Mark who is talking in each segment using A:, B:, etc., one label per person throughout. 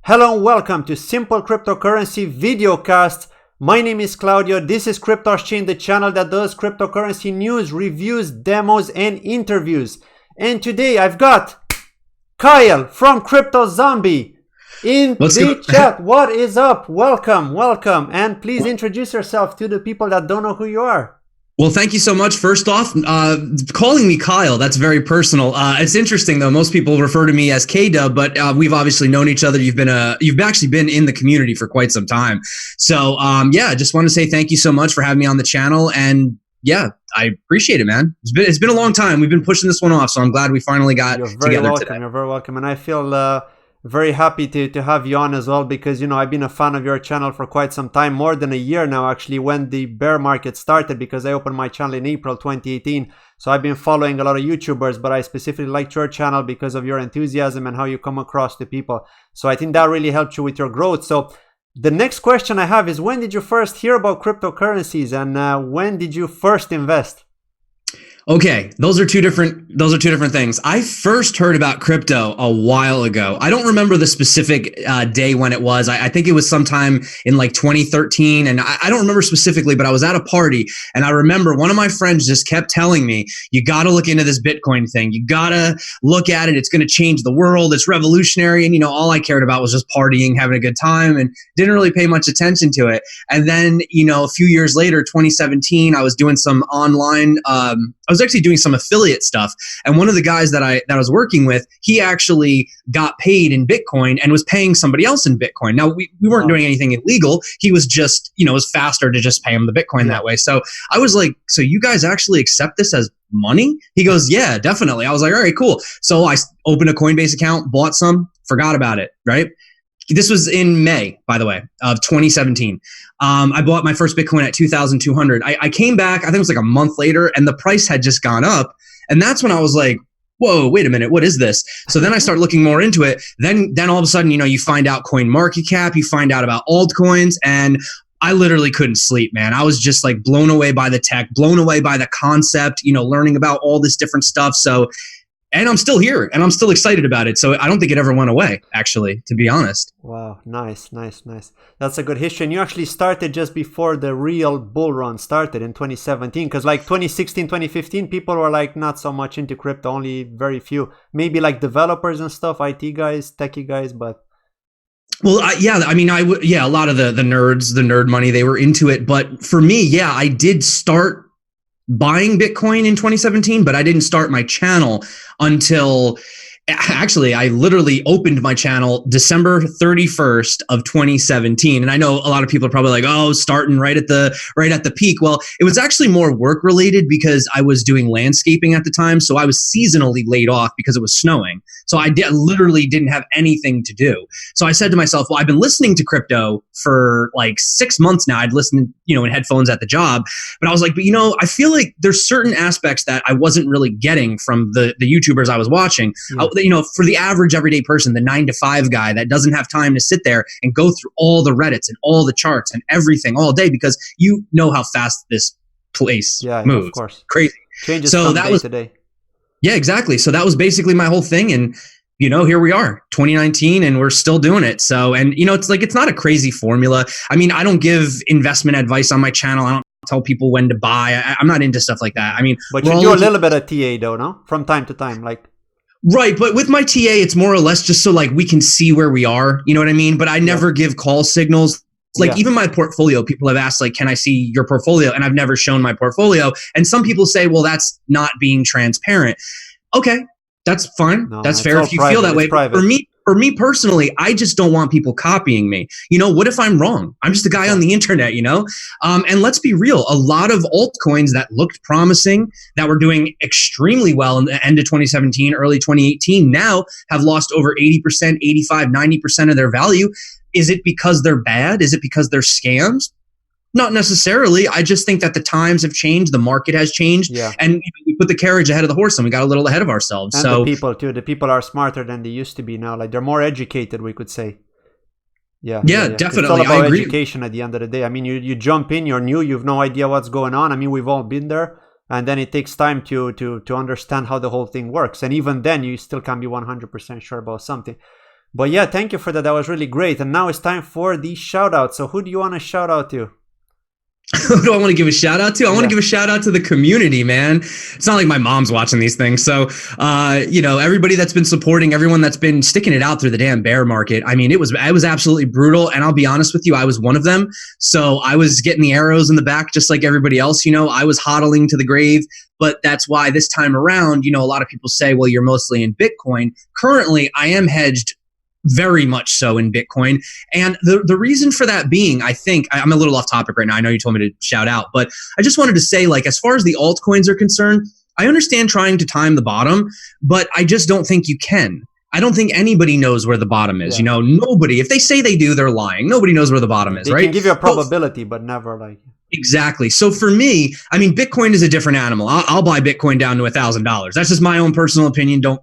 A: Hello and welcome to Simple Cryptocurrency Videocast. My name is Claudio. This is CryptosChain, the channel that does cryptocurrency news, reviews, demos, and interviews. And today I've got Kyle from CryptoZombie in the chat. What is up? Welcome, welcome. And please introduce yourself to the people that don't know who you are.
B: Well, thank you so much. First off, calling me Kyle, that's very personal. It's interesting though. Most people refer to me as K-Dub, but we've obviously known each other. You've actually been in the community for quite some time. So, yeah, just want to say thank you so much for having me on the channel. And yeah, I appreciate it, man. It's been a long time. We've been pushing this one off, so I'm glad we finally got together today.
A: You're very welcome. And I feel very happy to have you on as well, because, you know, I've been a fan of your channel for quite some time, more than a year now, actually, when the bear market started, because I opened my channel in April 2018. So I've been following a lot of YouTubers, but I specifically liked your channel because of your enthusiasm and how you come across to people. So I think that really helped you with your growth. So the next question I have is, when did you first hear about cryptocurrencies, and when did you first invest?
B: Okay, those are two different things. I first heard about crypto a while ago. I don't remember the specific day when it was. I think it was sometime in like 2013, and I don't remember specifically, but I was at a party, and I remember one of my friends just kept telling me, you got to look into this Bitcoin thing. You got to look at it. It's going to change the world. It's revolutionary. And, you know, all I cared about was just partying, having a good time, and didn't really pay much attention to it. And then, you know, a few years later, 2017, I was doing some online, I was actually doing some affiliate stuff, and one of the guys that I was working with, he actually got paid in Bitcoin and was paying somebody else in Bitcoin. Now we weren't doing anything illegal. He was just, you know, it was faster to just pay him the Bitcoin that way. So I was like, so you guys actually accept this as money? He goes, yeah, definitely. I was like, all right, cool. So I opened a Coinbase account, bought some, forgot about it, right? This was in May, by the way, of 2017. I bought my first Bitcoin at 2,200. I came back, I think it was like a month later, and the price had just gone up. And that's when I was like, whoa, wait a minute, what is this? So then I start looking more into it. Then all of a sudden, you know, you find out CoinMarketCap, you find out about altcoins, and I literally couldn't sleep, man. I was just like blown away by the tech, blown away by the concept, you know, learning about all this different stuff. So, and I'm still here, and I'm still excited about it. So I don't think it ever went away, actually, to be honest.
A: Wow, nice. That's a good history. And you actually started just before the real bull run started in 2017, because like 2016, 2015, people were like not so much into crypto, only very few, maybe like developers and stuff, IT guys, techie guys, but...
B: Well, yeah, I mean, a lot of the nerds, the nerd money, they were into it. But for me, yeah, I did start buying Bitcoin in 2017, but I didn't start my channel until, actually, I literally opened my channel December 31st of 2017. And I know a lot of people are probably like, oh, starting right at the peak. Well, it was actually more work related because I was doing landscaping at the time. So I was seasonally laid off because it was snowing. So I literally didn't have anything to do. So I said to myself, well, I've been listening to crypto for like 6 months now. I'd listen, you know, in headphones at the job, but I was like, but you know, I feel like there's certain aspects that I wasn't really getting from the YouTubers I was watching. You know, for the average everyday person, the 9-to-5 guy that doesn't have time to sit there and go through all the Reddits and all the charts and everything all day, because you know how fast this place moves. Of course. Crazy.
A: Changes from day to day.
B: Yeah, exactly. So that was basically my whole thing. And, you know, here we are, 2019, and we're still doing it. So, and, you know, it's like, it's not a crazy formula. I mean, I don't give investment advice on my channel. I don't tell people when to buy. I'm not into stuff like that. I mean,
A: but you do a little bit of TA though, no? From time to time, like.
B: Right. But with my TA, it's more or less just so like we can see where we are. You know what I mean? But I never give call signals. Like even my portfolio, people have asked, like, can I see your portfolio? And I've never shown my portfolio. And some people say, well, that's not being transparent. Okay, that's fine. No, that's fair if you feel that way. But for me personally, I just don't want people copying me. You know, what if I'm wrong? I'm just a guy on the internet, you know? And let's be real. A lot of altcoins that looked promising, that were doing extremely well in the end of 2017, early 2018, now have lost over 80%, 85, 90% of their value. Is it because they're bad? Is it because they're scams? Not necessarily. I just think that the times have changed. The market has changed. Yeah. And you know, we put the carriage ahead of the horse and we got a little ahead of ourselves.
A: And so the people too. The people are smarter than they used to be now. Like they're more educated, we could say. Yeah, definitely. It's all about education at the end of the day. I mean, you jump in, you're new, you've no idea what's going on. I mean, we've all been there. And then it takes time to understand how the whole thing works. And even then, you still can't be 100% sure about something. But yeah, thank you for that. That was really great. And now it's time for the shout out. So who do you want to shout out to?
B: Who do I want to give a shout out to? I want to give a shout out to the community, man. It's not like my mom's watching these things. So, everybody that's been supporting, everyone that's been sticking it out through the damn bear market. I mean, it was absolutely brutal. And I'll be honest with you, I was one of them. So I was getting the arrows in the back, just like everybody else. I was hodling to the grave. But that's why this time around, a lot of people say, well, you're mostly in Bitcoin. Currently, I am hedged very much so in Bitcoin. And the reason for that being, I think, I'm a little off topic right now. I know you told me to shout out, but I just wanted to say, like, as far as the altcoins are concerned, I understand trying to time the bottom, but I just don't think you can. I don't think anybody knows where the bottom is.
A: Yeah.
B: Nobody, if they say they do, they're lying. Nobody knows where the bottom is,
A: they
B: right?
A: They can give you a probability, but never like...
B: Exactly. So for me, I mean, Bitcoin is a different animal. I'll buy Bitcoin down to $1,000. That's just my own personal opinion. Don't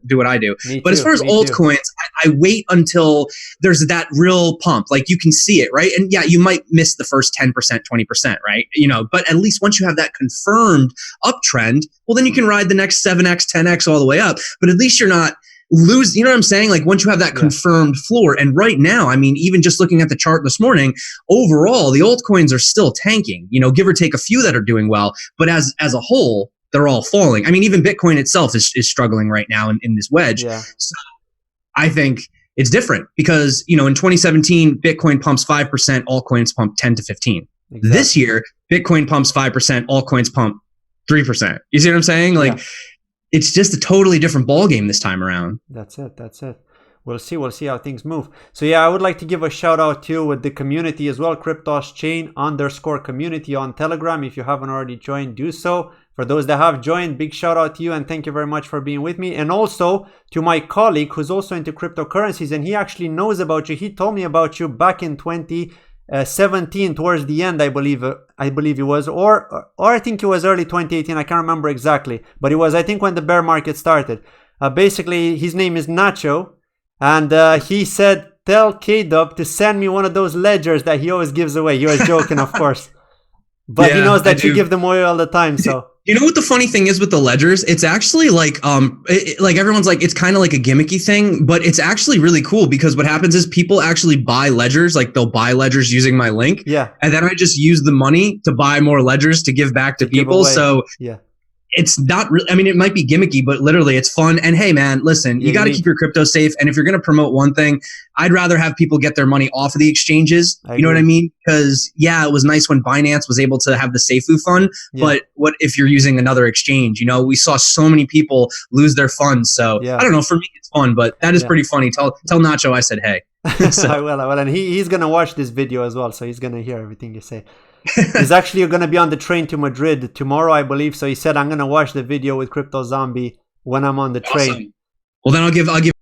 B: do what I do. But as far as altcoins, I wait until there's that real pump. Like you can see it, right? And yeah, you might miss the first 10%, 20%, right? But at least once you have that confirmed uptrend, well, then you can ride the next 7x, 10x all the way up. But at least you're not lose, you know what I'm saying? Like once you have that confirmed floor, and right now, I mean, even just looking at the chart this morning, overall, the altcoins are still tanking, give or take a few that are doing well, but as a whole, they're all falling. I mean, even Bitcoin itself is struggling right now in this wedge.
A: Yeah.
B: So I think it's different because, in 2017, Bitcoin pumps 5%, altcoins pump 10 to 15. Exactly. This year, Bitcoin pumps 5%, altcoins pump 3%. You see what I'm saying? Like, it's just a totally different ballgame this time around.
A: That's it. We'll see how things move. So yeah, I would like to give a shout out to with the community as well, CryptosChain _community on Telegram. If you haven't already joined, do so. For those that have joined, big shout out to you and thank you very much for being with me. And also to my colleague who's also into cryptocurrencies, and he actually knows about you. He told me about you back in 2017 towards the end, I believe it was, or I think it was early 2018. I can't remember exactly, but it was, I think, when the bear market started. Basically, his name is Nacho, and he said, tell K-Dub to send me one of those ledgers that he always gives away. He was joking, of course. But he knows that you give them away all the time, so...
B: You know what the funny thing is with the ledgers? It's actually like, like everyone's like, it's kind of like a gimmicky thing, but it's actually really cool because what happens is people actually buy ledgers, like they'll buy ledgers using my link.
A: Yeah.
B: And then I just use the money to buy more ledgers to give back to people. So
A: yeah.
B: It's not really, I mean, it might be gimmicky, but literally it's fun. And hey, man, listen, you got to keep your crypto safe. And if you're going to promote one thing, I'd rather have people get their money off of the exchanges. You know what I mean? Because yeah, it was nice when Binance was able to have the Seifu fund, but what if you're using another exchange? We saw so many people lose their funds. So I don't know, for me, it's fun, but that is pretty funny. Tell Nacho I said, hey.
A: So. I will. And he's going to watch this video as well. So he's going to hear everything you say. He's actually going to be on the train to Madrid tomorrow, I believe. So he said, I'm going to watch the video with Crypto Zombie when I'm on the train.
B: Awesome. Well, then I'll give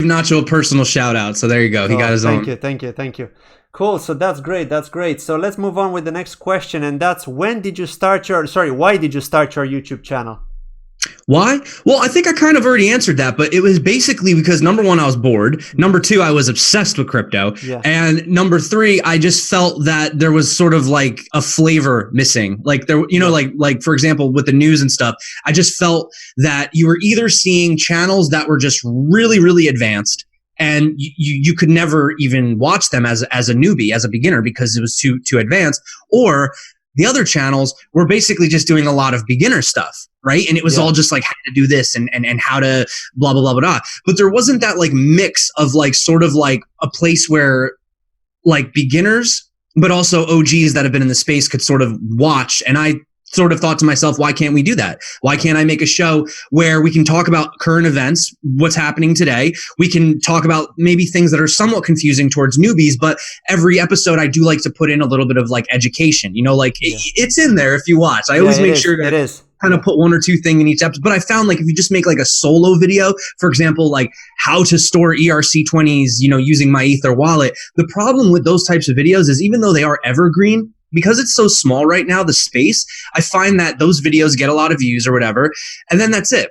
B: Nacho a personal shout out. So there you go. He got his own.
A: Thank you. Cool. So that's great. So let's move on with the next question. And that's why did you start your YouTube channel?
B: Why? Well, I think I kind of already answered that, but it was basically because number one, I was bored. Number two, I was obsessed with crypto.
A: Yeah.
B: And number three, I just felt that there was sort of like a flavor missing. Like there, like for example, with the news and stuff, I just felt that you were either seeing channels that were just really, really advanced and you could never even watch them as a newbie, as a beginner, because it was too advanced, or the other channels were basically just doing a lot of beginner stuff, right? And it was all just like how to do this and how to blah, blah, blah, blah, blah. But there wasn't that like mix of like sort of like a place where like beginners, but also OGs that have been in the space could sort of watch. And I sort of thought to myself, why can't we do that? Why can't I make a show where we can talk about current events, what's happening today? We can talk about maybe things that are somewhat confusing towards newbies, but every episode I do like to put in a little bit of like education, it's in there if you watch. I always make sure to kind of put one or two things in each episode. But I found like if you just make like a solo video, for example, like how to store ERC20s, using my Ether wallet. The problem with those types of videos is even though they are evergreen, because it's so small right now, the space, I find that those videos get a lot of views or whatever, and then that's it.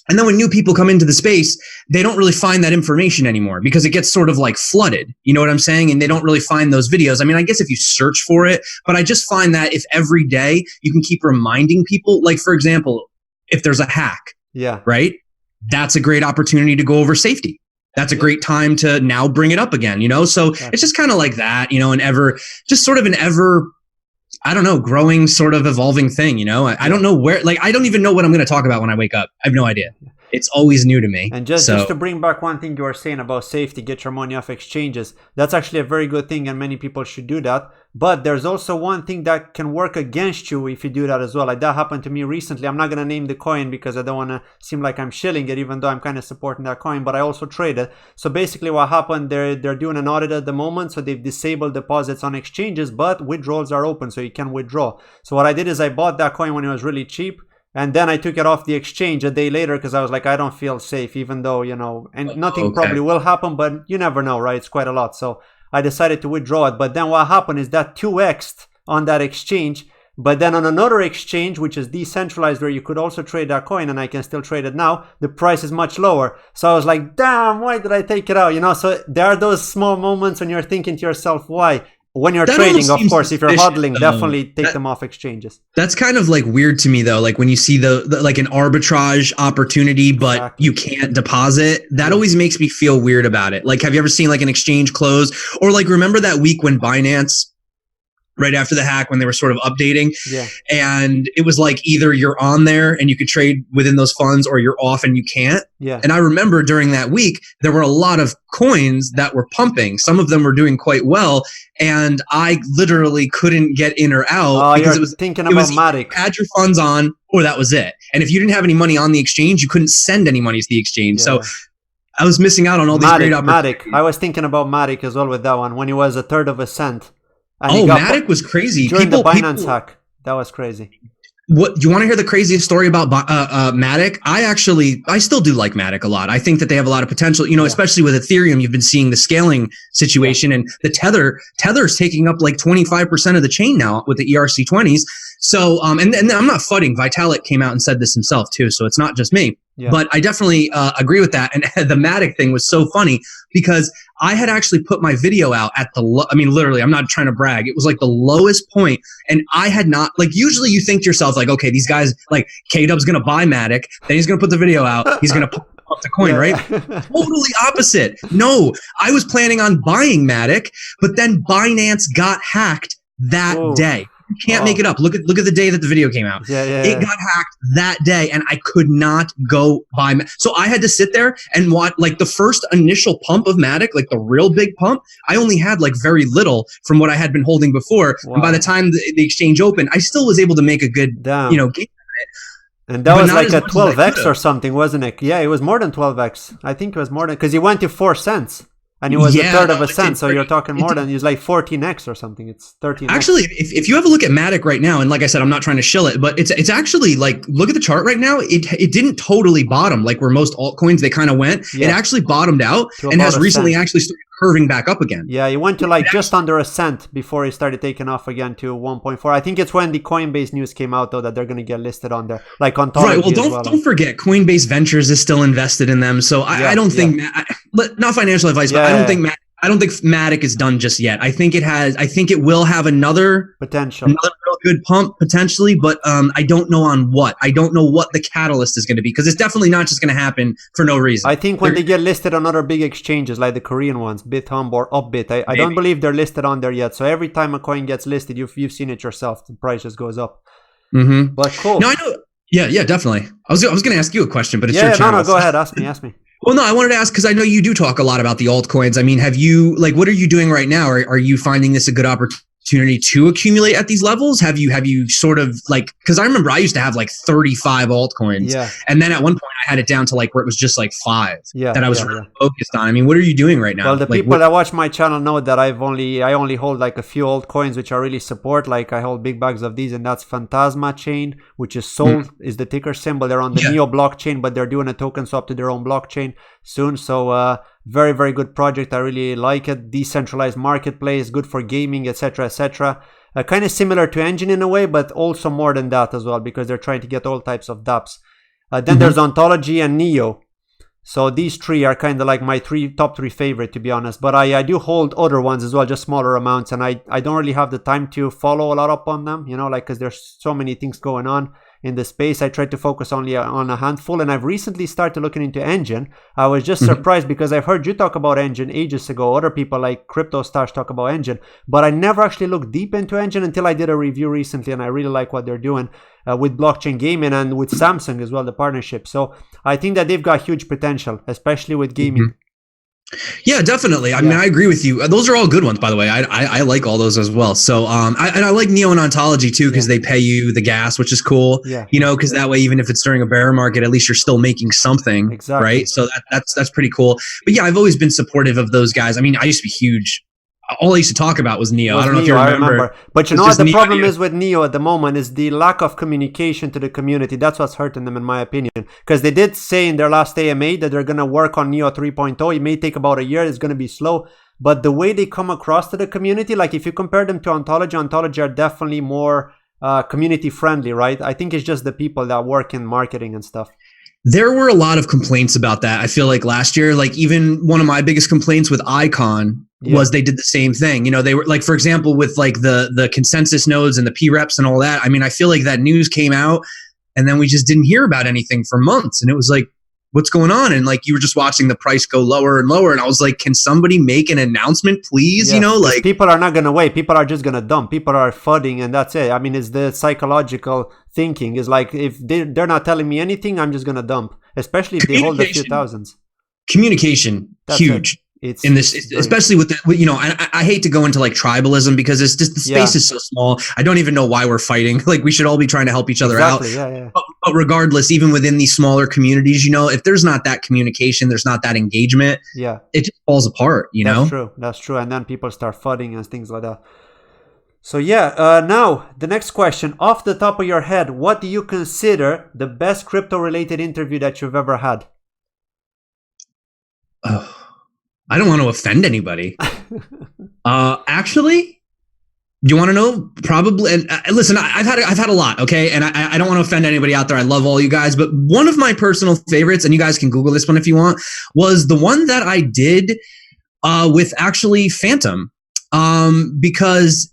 B: And then when new people come into the space, they don't really find that information anymore because it gets sort of like flooded. You know what I'm saying? And they don't really find those videos. I mean, I guess if you search for it, but I just find that if every day you can keep reminding people, like for example, if there's a hack, right? That's a great opportunity to go over safety. that's a great time to now bring it up again, you know? So it's just kind of like that, you know, just sort of an ever, I don't know, growing sort of evolving thing, you know? I don't know where, like, I don't even know what I'm going to talk about when I wake up. I have no idea. It's always new to me.
A: And just to bring back one thing you were saying about safety, get your money off exchanges. That's actually a very good thing, and many people should do that. But there's also one thing that can work against you if you do that as well. Like that happened to me recently. I'm not going to name the coin because I don't want to seem like I'm shilling it, even though I'm kind of supporting that coin, but I also trade it. So basically what happened, they're doing an audit at the moment. So they've disabled deposits on exchanges, but withdrawals are open, so you can withdraw. So what I did is I bought that coin when it was really cheap. And then I took it off the exchange a day later because I was like, I don't feel safe, even though, you know, and nothing probably will happen, but you never know, right? It's quite a lot. So I decided to withdraw it. But then what happened is that 2x'd on that exchange. But then on another exchange, which is decentralized, where you could also trade that coin, and I can still trade it now, the price is much lower. So I was like, damn, why did I take it out? You know, so there are those small moments when you're thinking to yourself, why? When you're trading, of course, if you're hodling, definitely take them off exchanges.
B: That's kind of like weird to me, though. Like when you see the like an arbitrage opportunity, but you can't deposit, that always makes me feel weird about it. Like, have you ever seen like an exchange close, or like remember that week when Binance, right after the hack, when they were sort of updating, and it was like either you're on there and you could trade within those funds, or you're off and you can't. And I remember during that week there were a lot of coins that were pumping. Some of them were doing quite well, and I literally couldn't get in or out because it was thinking about Matok. You had your funds on, or that was it. And if you didn't have any money on the exchange, you couldn't send any money to the exchange. So I was missing out on all these great opportunities.
A: Matok. I was thinking about Matok as well with that one when it was 1/3 of a cent.
B: And Matok was crazy.
A: During the Binance hack. That was crazy.
B: What you want to hear the craziest story about Matok? I still do like Matok a lot. I think that they have a lot of potential, you know, especially with Ethereum. You've been seeing the scaling situation, and the Tether's taking up like 25% of the chain now with the ERC20s. So, and I'm not fudding. Vitalik came out and said this himself too. So it's not just me. But I definitely agree with that. And the Matok thing was so funny because I had actually put my video out at literally, I'm not trying to brag. It was like the lowest point, and I had not, like, usually you think to yourself, like, okay, these guys, like, K-Dub's going to buy Matok, then he's going to put the video out, he's going to pump the coin, right? Totally opposite. No, I was planning on buying Matok, but then Binance got hacked that day. You can't make it up. Look at the day that the video came out. It got hacked that day, and I could not go buy. So I had to sit there and watch, like, the first initial pump of Matok, like the real big pump. I only had like very little from what I had been holding before, and by the time the exchange opened, I still was able to make a good, you know, gain on it.
A: And that was like a 12x or something, wasn't it? Yeah, it was more than 12x. I think it was more than, because it went to 4 cents. And it was 1/3 of a cent, so you're talking more than, it's like 14x or something. It's 13x.
B: Actually, if you have a look at Matok right now, and like I said, I'm not trying to shill it, but it's actually, like, look at the chart right now. It didn't totally bottom like where most altcoins, they kind of went. It actually bottomed out and has recently actually started curving back up again. Yeah,
A: it went to like just under a cent before it started taking off again to 1.4. I think it's when the Coinbase news came out, though, that they're going to get listed on there, like Ontology.
B: Right. Well, don't forget, Coinbase Ventures is still invested in them. So I don't think, not financial advice, but I don't think Matok is done just yet. I think it will have another real good pump potentially, but I don't know on what. I don't know what the catalyst is going to be, because it's definitely not just going to happen for no reason.
A: I think when they get listed on other big exchanges like the Korean ones, BitHub or Upbit, I don't believe they're listed on there yet. So every time a coin gets listed, you've seen it yourself. The price just goes up. But cool.
B: No, I know. Yeah, definitely. I was going to ask you a question, but it's your channel.
A: No, go ahead. Ask me.
B: Well, no, I wanted to ask, because I know you do talk a lot about the altcoins. I mean, have you, like, what are you doing right now? Are you finding this a good opportunity to accumulate at these levels? Have you sort of, like, because I remember I used to have like 35 altcoins. And then at one point I had it down to like where it was just like 5 that I was really focused on. I mean, what are you doing right now?
A: Well, the people that watch my channel know that I only hold like a few altcoins which I really support. Like, I hold big bags of these, and that's Phantasma Chain, which is sold, is the ticker symbol. They're on the Neo blockchain, but they're doing a token swap to their own blockchain soon. So very, very good project. I really like it. Decentralized marketplace, good for gaming, etc., etc. Kind of similar to Engine in a way, but also more than that as well, because they're trying to get all types of dApps. Then there's Ontology and Neo. So these three are kind of like my top three favorite, to be honest. But I do hold other ones as well, just smaller amounts. And I don't really have the time to follow a lot up on them, you know, like, because there's so many things going on in the space. I try to focus only on a handful, and I've recently started looking into Engine. I was just surprised because I've heard you talk about Engine ages ago. Other people like CryptoStash talk about Engine, but I never actually looked deep into Engine until I did a review recently, and I really like what they're doing with blockchain gaming and with Samsung as well, the partnership. So I think that they've got huge potential, especially with gaming.
B: Yeah, definitely. I mean, I agree with you. Those are all good ones, by the way. I like all those as well. So, I like Neo and Ontology too, because they pay you the gas, which is cool.
A: Yeah.
B: You know, because that way, even if it's during a bear market, at least you're still making something.
A: Exactly.
B: Right. So that's pretty cool. But yeah, I've always been supportive of those guys. I mean, I used to be huge. All I used to talk about was Neo. I don't know if you remember.
A: But you know what the problem is with Neo at the moment is the lack of communication to the community. That's what's hurting them, in my opinion. Because they did say in their last AMA that they're going to work on Neo 3.0. It may take about a year. It's going to be slow. But the way they come across to the community, like if you compare them to Ontology are definitely more community friendly, right? I think it's just the people that work in marketing and stuff.
B: There were a lot of complaints about that. I feel like last year, like even one of my biggest complaints with Icon was they did the same thing. You know, they were like, for example, with like the consensus nodes and the P-reps and all that. I mean, I feel like that news came out and then we just didn't hear about anything for months. And it was like, what's going on? And like, you were just watching the price go lower and lower. And I was like, can somebody make an announcement, please? You know, like
A: people are not going to wait. People are just going to dump. People are FUDing and that's it. I mean, it's the psychological thinking is like, if they're not telling me anything, I'm just going to dump, especially if they hold a few thousands.
B: Communication, that's huge. It's in this, especially with the, you know, I hate to go into like tribalism because it's just the space is so small. I don't even know why we're fighting. Like we should all be trying to help each other out. But regardless, even within these smaller communities, you know, if there's not that communication, there's not that engagement. Yeah, it just falls apart. You know,
A: that's true. And then people start FUDing and things like that. So now the next question, off the top of your head, what do you consider the best crypto-related interview that you've ever had?
B: I don't want to offend anybody. Actually, do you want to know? Probably. And listen, I've had a lot. Okay, and I don't want to offend anybody out there. I love all you guys, but one of my personal favorites, and you guys can Google this one if you want, was the one that I did with actually Phantom, because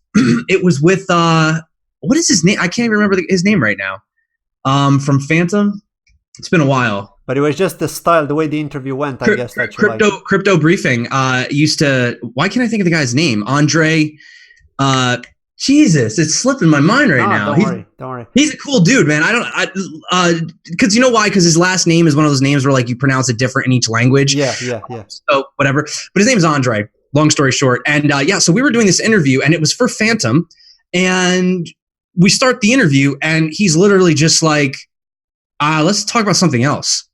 B: it was with what is his name? I can't even remember his name right now. From Phantom. It's been a while.
A: But it was just the style, the way the interview went, I guess. That
B: Crypto Briefing used to, why can't I think of the guy's name? Andre, Jesus, it's slipping my mind right now.
A: Don't worry.
B: He's a cool dude, man. Because you know why? Because his last name is one of those names where like you pronounce it different in each language.
A: Yeah.
B: So whatever. But his name is Andre, long story short. And so we were doing this interview and it was for Phantom. And we start the interview and he's literally just like, let's talk about something else.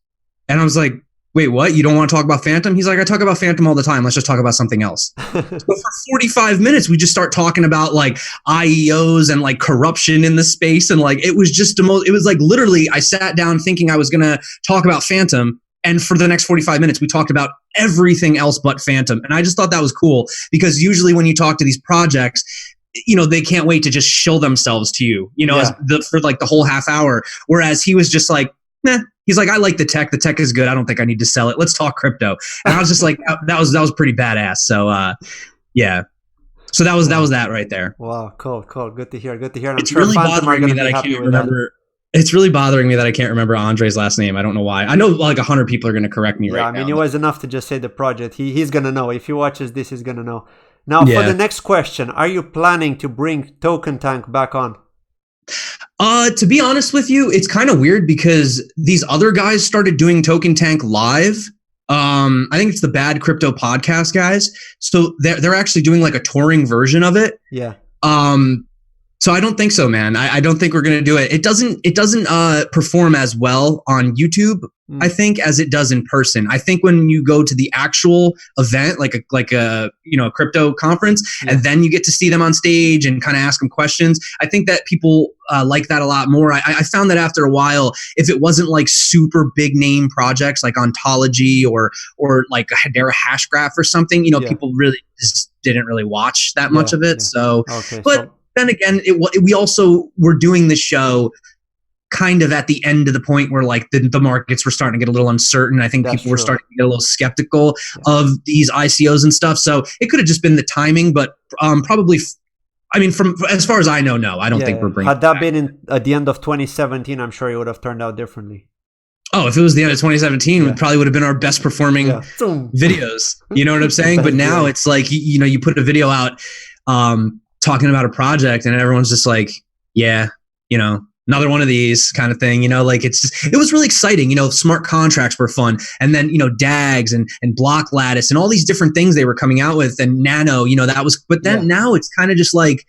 B: And I was like, wait, what? You don't want to talk about Phantom? He's like, I talk about Phantom all the time. Let's just talk about something else. So for 45 minutes, we just start talking about like IEOs and like corruption in the space. And like, it was just it was like literally I sat down thinking I was going to talk about Phantom. And for the next 45 minutes, we talked about everything else but Phantom. And I just thought that was cool because usually when you talk to these projects, you know, they can't wait to just shill themselves to you, you know, for like the whole half hour. Whereas he was just like, nah. He's like, I like the tech. The tech is good. I don't think I need to sell it. Let's talk crypto. And I was just like, that was pretty badass. So, yeah. So that was that right there.
A: Wow, cool. Good to hear. And
B: it's really bothering me that I can't remember. It's really bothering me that I can't remember Andre's last name. I don't know why. I know like 100 people are going to correct me right now.
A: I mean, it was enough to just say the project. He's going to know. If he watches this, he's going to know. Now, for the next question, are you planning to bring Token Tank back on?
B: To be honest with you, it's kind of weird because these other guys started doing Token Tank live. I think it's the Bad Crypto Podcast guys. So they're actually doing like a touring version of it.
A: Yeah.
B: So I don't think so, man. I don't think we're gonna do it. It doesn't perform as well on YouTube, I think, as it does in person. I think when you go to the actual event, like a crypto conference, and then you get to see them on stage and kind of ask them questions, I think that people like that a lot more. I found that after a while, if it wasn't like super big name projects like Ontology or like a Hedera Hashgraph or something, people really just didn't really watch that much of it. So, then again, we also were doing the show kind of at the end of the point where like the markets were starting to get a little uncertain. I think people were starting to get a little skeptical of these ICOs and stuff. So it could have just been the timing, but probably I mean, from as far as I know, no, I don't think we're bringing.
A: Had that been at the end of 2017, I'm sure it would have turned out differently.
B: Oh, if it was the end of 2017, it probably would have been our best performing videos. You know what I'm saying? But now it's like, you put a video out talking about a project and everyone's just like, yeah, another one of these kind of thing, like it was really exciting. Smart contracts were fun. And then, DAGs and block lattice and all these different things they were coming out with, and nano, but then now it's kind of just like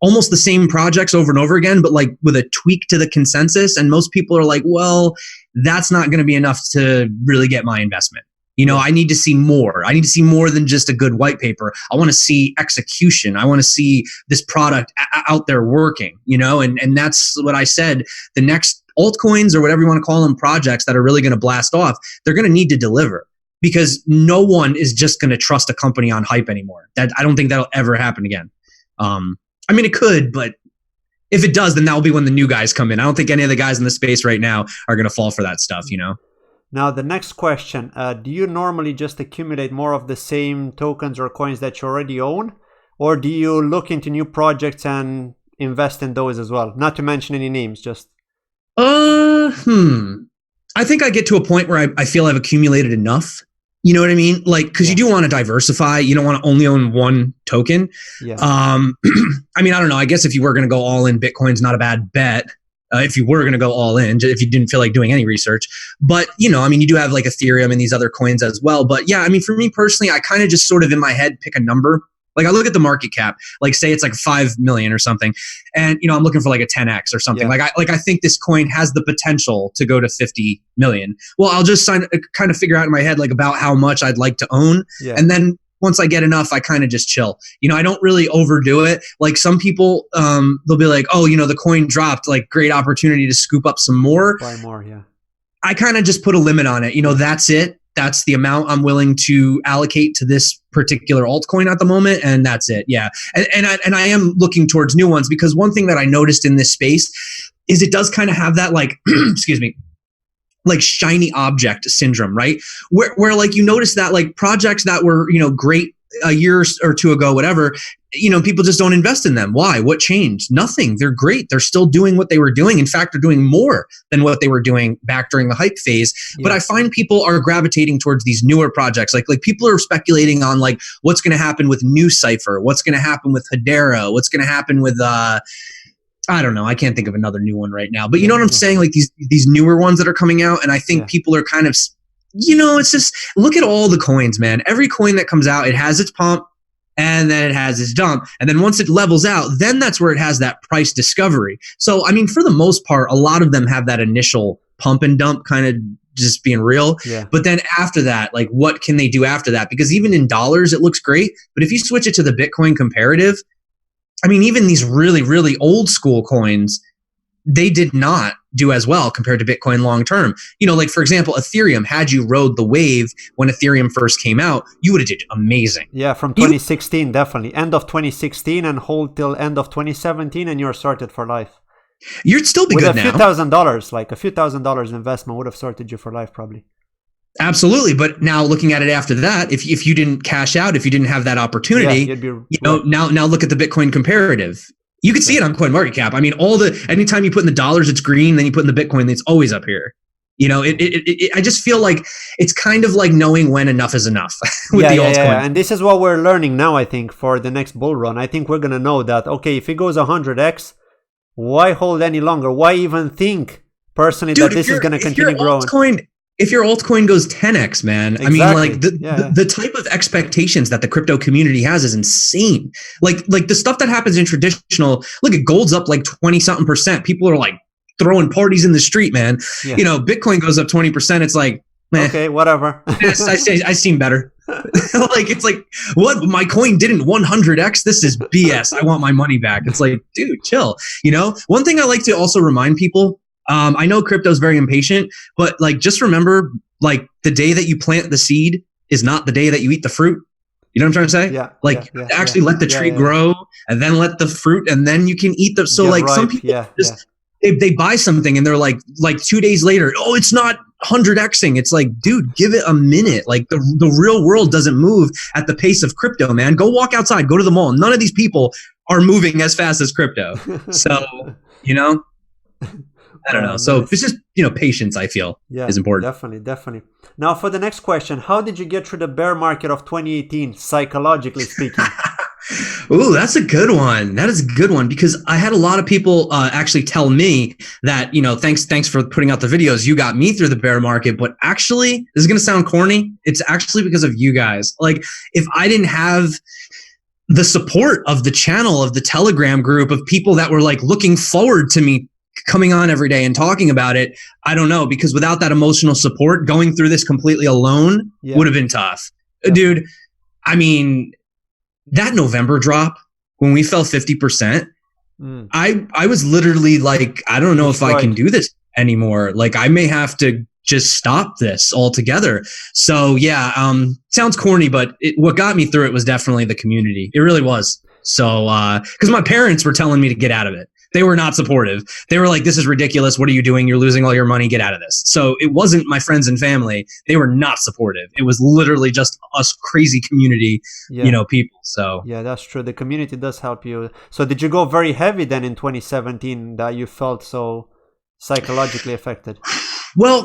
B: almost the same projects over and over again, but like with a tweak to the consensus. And most people are like, well, that's not going to be enough to really get my investment. I need to see more. I need to see more than just a good white paper. I want to see execution. I want to see this product out there working, and that's what I said. The next altcoins, or whatever you want to call them, projects that are really going to blast off, they're going to need to deliver, because no one is just going to trust a company on hype anymore. I don't think that'll ever happen again. I mean, it could, but if it does, then that will be when the new guys come in. I don't think any of the guys in the space right now are going to fall for that stuff,
A: Now, the next question, do you normally just accumulate more of the same tokens or coins that you already own? Or do you look into new projects and invest in those as well? Not to mention any names, just...
B: I think I get to a point where I feel I've accumulated enough. You know what I mean? Like, because you do want to diversify. You don't want to only own one token.
A: Yeah.
B: I mean, I don't know. I guess if you were going to go all in, Bitcoin's not a bad bet. If you were going to go all in, if you didn't feel like doing any research. But, you do have like Ethereum and these other coins as well. But yeah, I mean, for me personally, I kind of just sort of in my head pick a number. Like I look at the market cap, like say it's like 5 million or something. And, I'm looking for like a 10x or something. Yeah. I think this coin has the potential to go to 50 million. Well, I'll just kind of figure out in my head, like about how much I'd like to own. Yeah. And then once I get enough, I kind of just chill. I don't really overdo it. Like some people, they'll be like, oh, the coin dropped, like great opportunity to scoop up some more.
A: Buy more, yeah. I
B: kind of just put a limit on it. That's it. That's the amount I'm willing to allocate to this particular altcoin at the moment. And that's it. Yeah. And I am looking towards new ones, because one thing that I noticed in this space is it does kind of have that like, excuse me, like shiny object syndrome, right? Where like you notice that like projects that were, great a year or two ago, whatever, people just don't invest in them. Why? What changed? Nothing. They're great. They're still doing what they were doing. In fact, they're doing more than what they were doing back during the hype phase. Yeah. But I find people are gravitating towards these newer projects. Like people are speculating on like what's going to happen with New Cipher, what's going to happen with Hedera, what's going to happen with I don't know. I can't think of another new one right now. But you know what I'm saying? Like these newer ones that are coming out, and I think people are kind of, it's just look at all the coins, man. Every coin that comes out, it has its pump, and then it has its dump. And then once it levels out, then that's where it has that price discovery. So, I mean, for the most part, a lot of them have that initial pump and dump kind of just being real. Yeah. But then after that, like what can they do after that? Because even in dollars, it looks great. But if you switch it to the Bitcoin comparative, I mean, even these really, really old school coins, they did not do as well compared to Bitcoin long term. Like for example, Ethereum, had you rode the wave when Ethereum first came out, you would have did amazing.
A: Yeah, from 2016, definitely. End of 2016 and hold till end of 2017 and you're sorted for life.
B: You'd still be good now.
A: With a few $1,000 investment would have sorted you for life probably.
B: Absolutely. But now looking at it after that, if you didn't cash out, if you didn't have that opportunity, now look at the Bitcoin comparative. You can see it on CoinMarketCap. I mean, anytime you put in the dollars, it's green. Then you put in the Bitcoin, it's always up here. I just feel like it's kind of like knowing when enough is enough with the altcoin. Yeah.
A: And this is what we're learning now, I think, for the next bull run. I think we're going to know that, okay, if it goes 100x, why hold any longer? Why even think personally that this is going to continue growing?
B: If your altcoin goes 10x, man, exactly. I mean, like the type of expectations that the crypto community has is insane. Like the stuff that happens in traditional, look at gold's up like 20-something%. People are like throwing parties in the street, man. Yeah. Bitcoin goes up 20%. It's like,
A: okay, whatever.
B: Yes, I seen better. Like, it's like, what? My coin didn't 100x. This is BS. I want my money back. It's like, dude, chill. One thing I like to also remind people, I know crypto is very impatient, but like, just remember, like the day that you plant the seed is not the day that you eat the fruit. You know what I'm trying to say? Yeah. Like actually let the tree grow and then let the fruit and then you can eat the, so like ripe. Some people they buy something and they're like 2 days later, oh, it's not 100xing. It's like, dude, give it a minute. Like the real world doesn't move at the pace of crypto, man. Go walk outside, go to the mall. None of these people are moving as fast as crypto. So, you know, I don't know. So
A: nice.
B: it's just, patience, I feel, is important.
A: Definitely. Now for the next question, how did you get through the bear market of 2018, psychologically speaking?
B: Ooh, that's a good one. That is a good one, because I had a lot of people actually tell me that, thanks for putting out the videos. You got me through the bear market. But actually, this is going to sound corny. It's actually because of you guys. Like, if I didn't have the support of the channel, of the Telegram group, of people that were like looking forward to me coming on every day and talking about it, I don't know, because without that emotional support, going through this completely alone would have been tough. Dude, I mean, that November drop when we fell 50%, I was literally like, I don't know if I can do this anymore. Like, I may have to just stop this altogether. So yeah, sounds corny, but what got me through it was definitely the community. It really was. So, because my parents were telling me to get out of it. They were not supportive. They were like, this is ridiculous. What are you doing? You're losing all your money. Get out of this. So it wasn't my friends and family. They were not supportive. It was literally just us crazy community, people. So
A: yeah, that's true. The community does help you. So did you go very heavy then in 2017 that you felt so psychologically affected?
B: Well,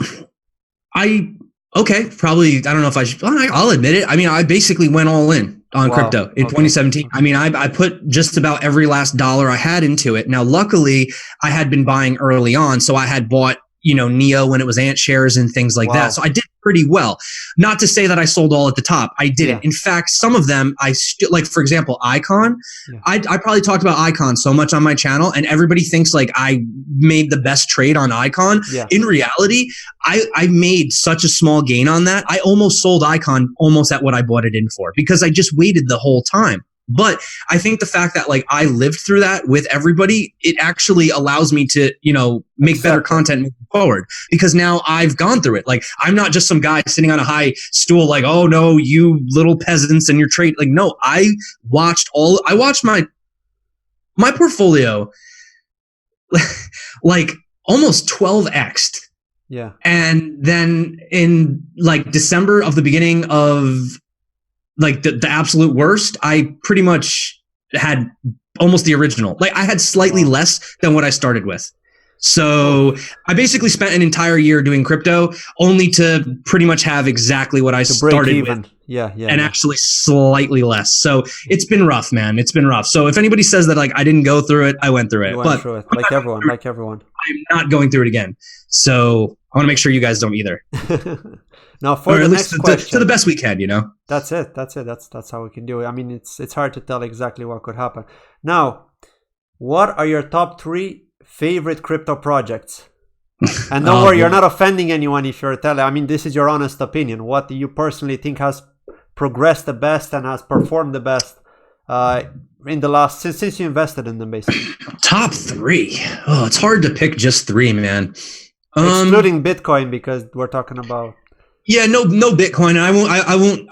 B: probably, I don't know if I should, I'll admit it. I mean, I basically went all in on crypto in 2017. I mean, I put just about every last dollar I had into it. Now, luckily, I had been buying early on. So I had bought, Neo when it was ant shares and things like that. So I did pretty well. Not to say that I sold all at the top. I didn't. In fact, some of them I still, like, for example, Icon. I probably talked about Icon so much on my channel, and everybody thinks like I made the best trade on Icon. In reality, I made such a small gain on that. I almost sold Icon almost at what I bought it in for, because I just waited the whole time. But I think the fact that like I lived through that with everybody, it actually allows me to, make better content moving forward, because now I've gone through it. Like, I'm not just some guy sitting on a high stool like, oh no, you little peasants and your trade. Like, no, I watched my portfolio like almost 12x'd.
A: Yeah. And
B: then in like December of the beginning of like the absolute worst, I pretty much had almost the original. Like, I had slightly less than what I started with. So I basically spent an entire year doing crypto only to pretty much have exactly what I started with. And actually slightly less. So it's been rough, man. It's been rough. So if anybody says that like I didn't go through it, I went through it.
A: Like everyone.
B: I'm not going through it again. So I want to make sure you guys don't either.
A: Now, for the next question,
B: to the best we can,
A: That's it. That's how we can do it. I mean, it's hard to tell exactly what could happen. Now, what are your top 3 favorite crypto projects? And don't worry, you're not offending anyone if you're telling. I mean, this is your honest opinion. What do you personally think has progressed the best and has performed the best in the last since you invested in them, basically? Top
B: 3. Oh, it's hard to pick just 3, man.
A: Excluding Bitcoin, because we're talking about.
B: Yeah, no Bitcoin. I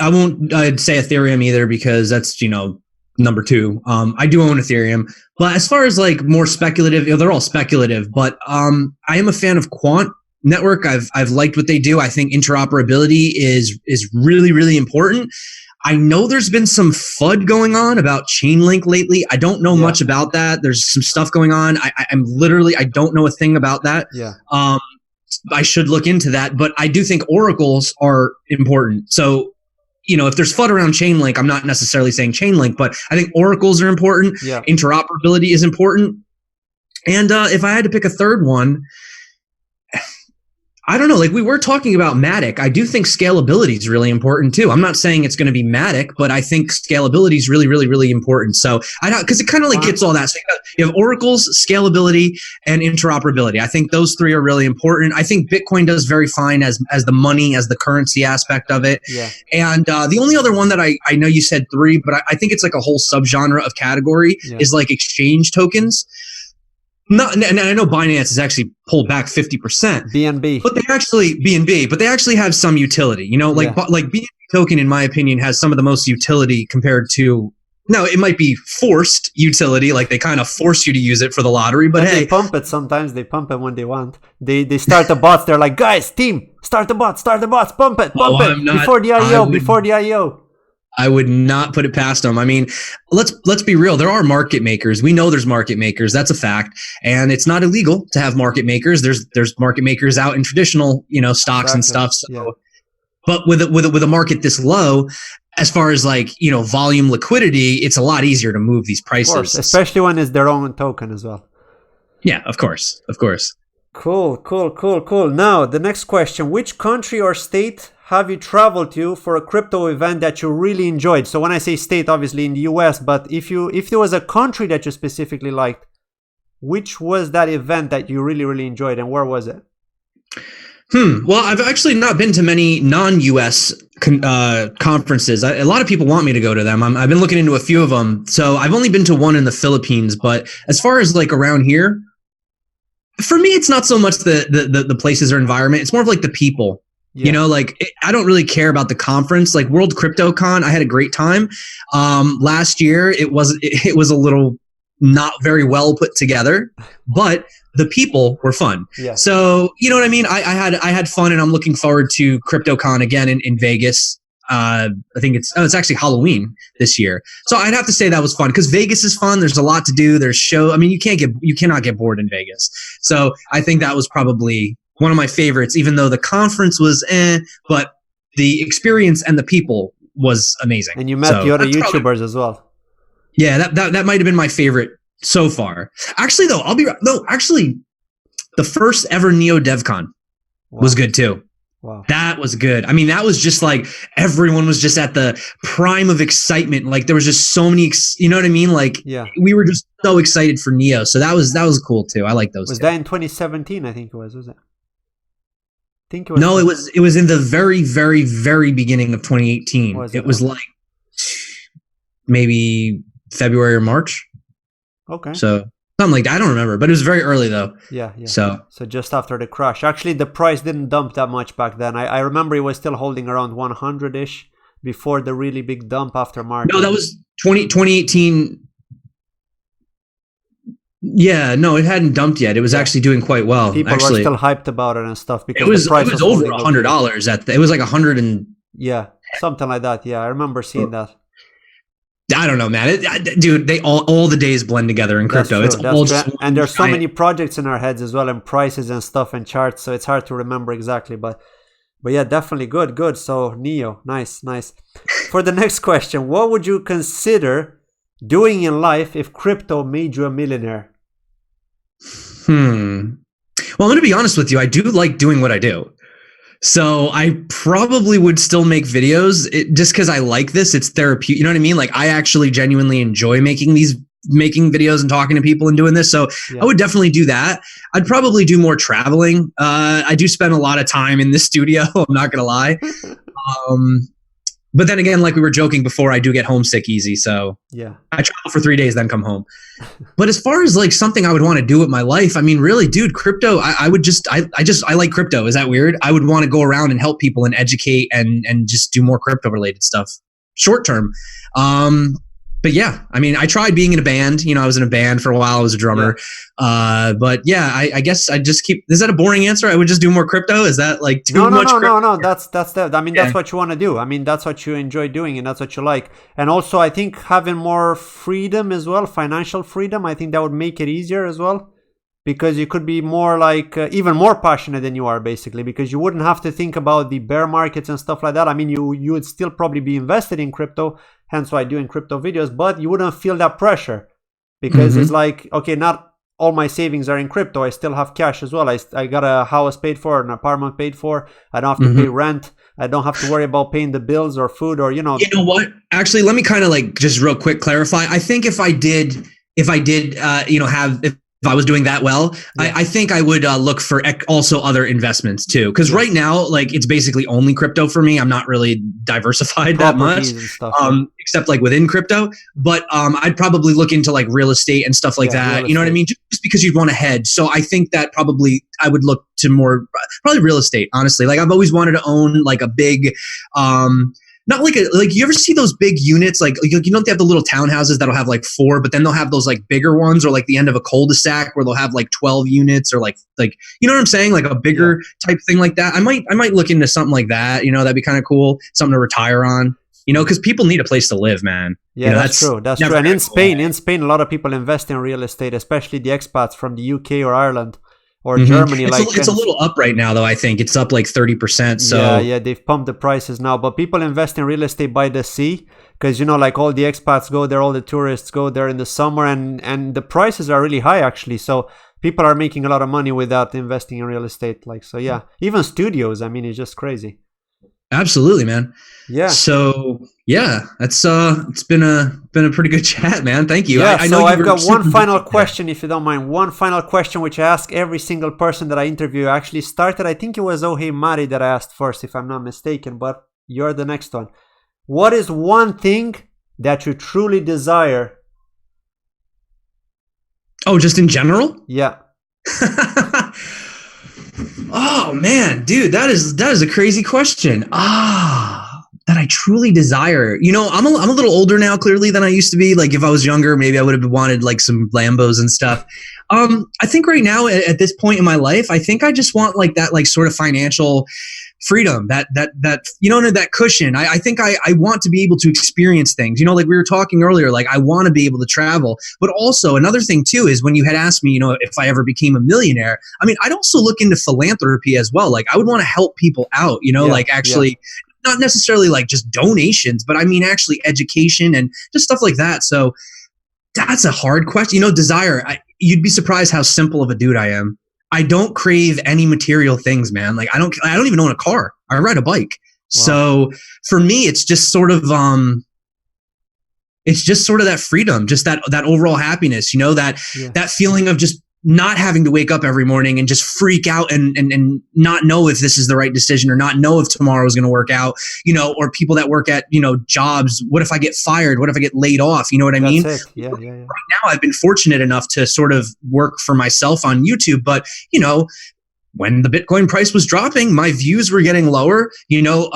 B: won't say Ethereum either, because that's, number 2. I do own Ethereum, but as far as like more speculative, they're all speculative, but I am a fan of Quant Network. I've liked what they do. I think interoperability is really, really important. I know there's been some FUD going on about Chainlink lately. I don't know much about that. There's some stuff going on. I don't know a thing about that. I should look into that, but I do think oracles are important. So, if there's FUD around Chainlink, I'm not necessarily saying Chainlink, but I think oracles are important. Interoperability is important. And if I had to pick a third one, I don't know. Like, we were talking about Matic. I do think scalability is really important too. I'm not saying it's going to be Matic, but I think scalability is really, really, really important. So because it kind of like gets all that. So you have oracles, scalability, and interoperability. I think those 3 are really important. I think Bitcoin does very fine as the money, as the currency aspect of it. And the only other one that I know you said 3, but I think it's like a whole subgenre of category is like exchange tokens. And I know Binance has actually pulled back 50%.
A: BNB.
B: But they actually have some utility. Like BNB token, in my opinion, has some of the most utility compared to. Now, it might be forced utility, like they kind of force you to use it for the lottery, but hey.
A: They pump it sometimes. They pump it when they want. They start the bots. They're like, guys, team, start the bots, pump it, before the IO.
B: I would not put it past them. I mean, let's be real. There are market makers. We know there's market makers. That's a fact, and it's not illegal to have market makers. There's market makers out in traditional, stocks and stuff. So,
A: Yeah.
B: but with a market this low, as far as like volume liquidity, it's a lot easier to move these prices,
A: Of course, especially when it's their own token as well.
B: Yeah, of course.
A: Cool. Now, the next question. Which country or state have you traveled to for a crypto event that you really enjoyed? So when I say state, obviously in the US, but if there was a country that you specifically liked, which was that event that you really, really enjoyed, and where was it?
B: Well, I've actually not been to many non-US conferences. A lot of people want me to go to them. I've been looking into a few of them. So I've only been to one in the Philippines, but as far as like around here, for me, it's not so much the places or environment. It's more of like the people. Yeah. I don't really care about the conference. Like World CryptoCon, I had a great time. Last year, it was a little not very well put together, but the people were fun.
A: Yeah.
B: So you know what I mean? I had fun, and I'm looking forward to CryptoCon again in Vegas. I think it's actually Halloween this year. So I'd have to say that was fun because Vegas is fun. There's a lot to do. There's show. I mean, you cannot get bored in Vegas. So I think that was probably one of my favorites, even though the conference was but the experience and the people was amazing.
A: And you met the other YouTubers as well.
B: Yeah, that might have been my favorite so far. Actually, though, the first ever Neo DevCon was good too.
A: Wow.
B: That was good. I mean, that was just like everyone was just at the prime of excitement. Like there was just so many, you know what I mean? Like we were just so excited for Neo. So that was cool too. I like those.
A: Was
B: two.
A: That in 2017? I think it was it? I think it was.
B: No, it was in the very, very, very beginning of 2018. It was like maybe February or March.
A: Okay.
B: So something like that. I don't remember, but it was very early though.
A: Yeah.
B: So
A: just after the crash. Actually, the price didn't dump that much back then. I remember it was still holding around 100-ish before the really big dump after March.
B: No, that was 2018. Yeah, no, it hadn't dumped yet. It was actually doing quite well.
A: People were still hyped about it and stuff because
B: the price was over $100 it was like 100 and
A: something like that. Yeah, I remember seeing that.
B: I don't know, man. Dude, they all the days blend together in crypto. It's all just
A: and there's so many projects in our heads as well, and prices and stuff and charts, so it's hard to remember exactly. But yeah, definitely good. So Neo, nice. For the next question, what would you consider doing in life if crypto made you a millionaire?
B: Well, I'm going to be honest with you. I do like doing what I do. So I probably would still make videos just because I like this. It's therapeutic. You know what I mean? Like I actually genuinely enjoy making videos and talking to people and doing this. So I would definitely do that. I'd probably do more traveling. I do spend a lot of time in the studio. I'm not going to lie. But then again, like we were joking before, I do get homesick easy. So I travel for 3 days, then come home. But as far as like something I would want to do with my life, I mean, really, dude, crypto, I like crypto. Is that weird? I would want to go around and help people and educate and just do more crypto related stuff short term. But yeah, I mean, I tried being in a band. I was in a band for a while. I was a drummer. But yeah, I guess I just keep. Is that a boring answer? I would just do more crypto. Is that like too much?
A: No. That's that. I mean, that's what you want to do. I mean, that's what you enjoy doing, and that's what you like. And also, I think having more freedom as well, financial freedom. I think that would make it easier as well, because you could be more like even more passionate than you are, basically, because you wouldn't have to think about the bear markets and stuff like that. I mean, you would still probably be invested in crypto. Hence why doing crypto videos, but you wouldn't feel that pressure because it's like, okay, not all my savings are in crypto. I still have cash as well. I got a house paid for, an apartment paid for. I don't have to pay rent. I don't have to worry about paying the bills or food or,
B: You know what? Actually, let me kind of like just real quick clarify. I think if I did, if I was doing that well, I think I would look for also other investments too. Because right now, like it's basically only crypto for me. I'm not really diversified that much, except like within crypto. But I'd probably look into like real estate and stuff like that. You know what I mean? Just because you'd want to hedge. So I think that probably I would look to more probably real estate. Honestly, like I've always wanted to own like a big. Not like you ever see those big units like they have the little townhouses that'll have like 4, but then they'll have those like bigger ones or like the end of a cul-de-sac where they'll have like 12 units or like you know what I'm saying, like a bigger type thing like that. I might look into something like that. That'd be kind of cool, something to retire on. you know, because people need a place to live, man.
A: Yeah,
B: you know,
A: that's true. That's true. And in Spain, a lot of people invest in real estate, especially the expats from the UK or Ireland or Germany.
B: It's a little up right now, though. I think it's up like 30%. So
A: yeah, they've pumped the prices now. But people invest in real estate by the sea because, you know, like all the expats go there, all the tourists go there in the summer, and the prices are really high actually. So people are making a lot of money without investing in real estate. Like, so yeah, even studios. I mean, it's just crazy.
B: Absolutely, man.
A: Yeah.
B: So yeah, that's it's been a pretty good chat, man. Thank you.
A: Yeah.
B: I know
A: I've got one final question, if you don't mind. One final question, which I ask every single person that I interview. I actually started, I think it was Oh Hey Mari that I asked first, if I'm not mistaken, but you're the next one. What is one thing that you truly desire?
B: Oh, just in general?
A: Yeah.
B: Oh man, dude, that is a crazy question. That I truly desire. You know, I'm a little older now, clearly, than I used to be. Like if I was younger, maybe I would have wanted like some Lambos and stuff. I think right now at this point in my life, I think I just want like that, like sort of financial freedom, that you know, that cushion. I think I want to be able to experience things, you know, like we were talking earlier, like I want to be able to travel. But also another thing too is when you had asked me, you know, if I ever became a millionaire, I mean, I'd also look into philanthropy as well. Like I would want to help people out, you know, like actually not necessarily like just donations, but I mean actually education and just stuff like that. So that's a hard question. You know, desire, you'd be surprised how simple of a dude I am. I don't crave any material things, man. Like I don't even own a car. I ride a bike. Wow. So for me, it's just sort of that freedom, just that overall happiness, you know, that feeling of just not having to wake up every morning and just freak out and not know if this is the right decision or not know if tomorrow is going to work out, you know, or people that work at, you know, jobs. What if I get fired? What if I get laid off? You know what I mean?
A: Yeah.
B: Right now, I've been fortunate enough to sort of work for myself on YouTube, but, you know, when the Bitcoin price was dropping, my views were getting lower. You know,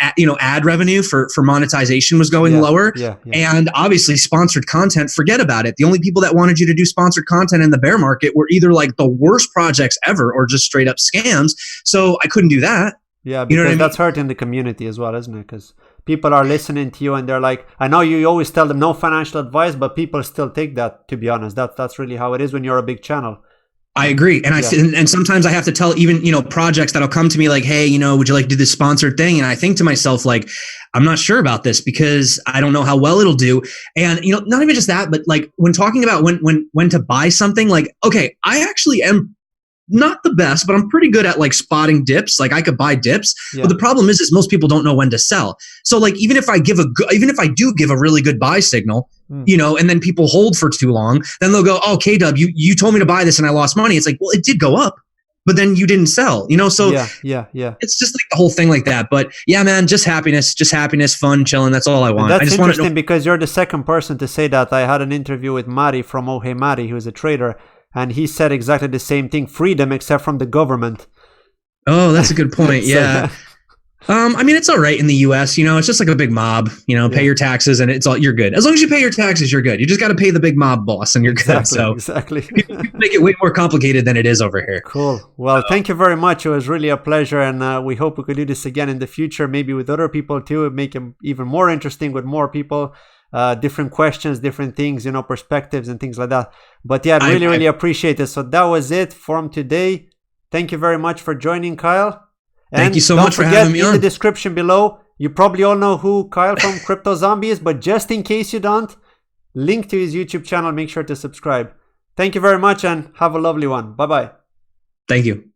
B: ad revenue for monetization was going lower. And obviously sponsored content, forget about it. The only people that wanted you to do sponsored content in the bear market were either like the worst projects ever or just straight up scams. So I couldn't do that.
A: Yeah, because you know what I mean? That's hurting the community as well, isn't it? Because people are listening to you and they're like, I know you always tell them no financial advice, but people still take that, to be honest. That's really how it is when you're a big channel.
B: I agree. And and sometimes I have to tell even, you know, projects that'll come to me like, hey, you know, would you like to do this sponsored thing? And I think to myself, like, I'm not sure about this because I don't know how well it'll do. And, you know, not even just that, but like when talking about when to buy something, like, okay, I actually am not the best, but I'm pretty good at like spotting dips. Like I could buy dips, but the problem is most people don't know when to sell. So like, even if I do give a really good buy signal, you know, and then people hold for too long, then they'll go, oh, KW, you told me to buy this and I lost money. It's like, well, it did go up, but then you didn't sell, you know? So it's just like the whole thing like that. But yeah, man, just happiness, fun, chilling. That's all I want.
A: And that's
B: I just
A: interesting because you're the second person to say that. I had an interview with Mari from Oh Hey Mari, who's a trader, and he said exactly the same thing, freedom except from the government.
B: Oh, that's a good point. Yeah. I mean, it's all right in the US, you know, it's just like a big mob, you know, pay your taxes and you're good. As long as you pay your taxes, you're good. You just got to pay the big mob boss and you're good. So
A: exactly.
B: Make it way more complicated than it is over here.
A: Cool. Well, thank you very much. It was really a pleasure. And we hope we could do this again in the future, maybe with other people too, make it even more interesting with more people, different questions, different things, you know, perspectives and things like that. But yeah, I really appreciate it. So that was it from today. Thank you very much for joining, Kyle. And
B: thank you so much for having me on.
A: In the description below, you probably all know who Kyle from Crypto Zombie is, but just in case you don't, link to his YouTube channel. Make sure to subscribe. Thank you very much and have a lovely one. Bye-bye.
B: Thank you.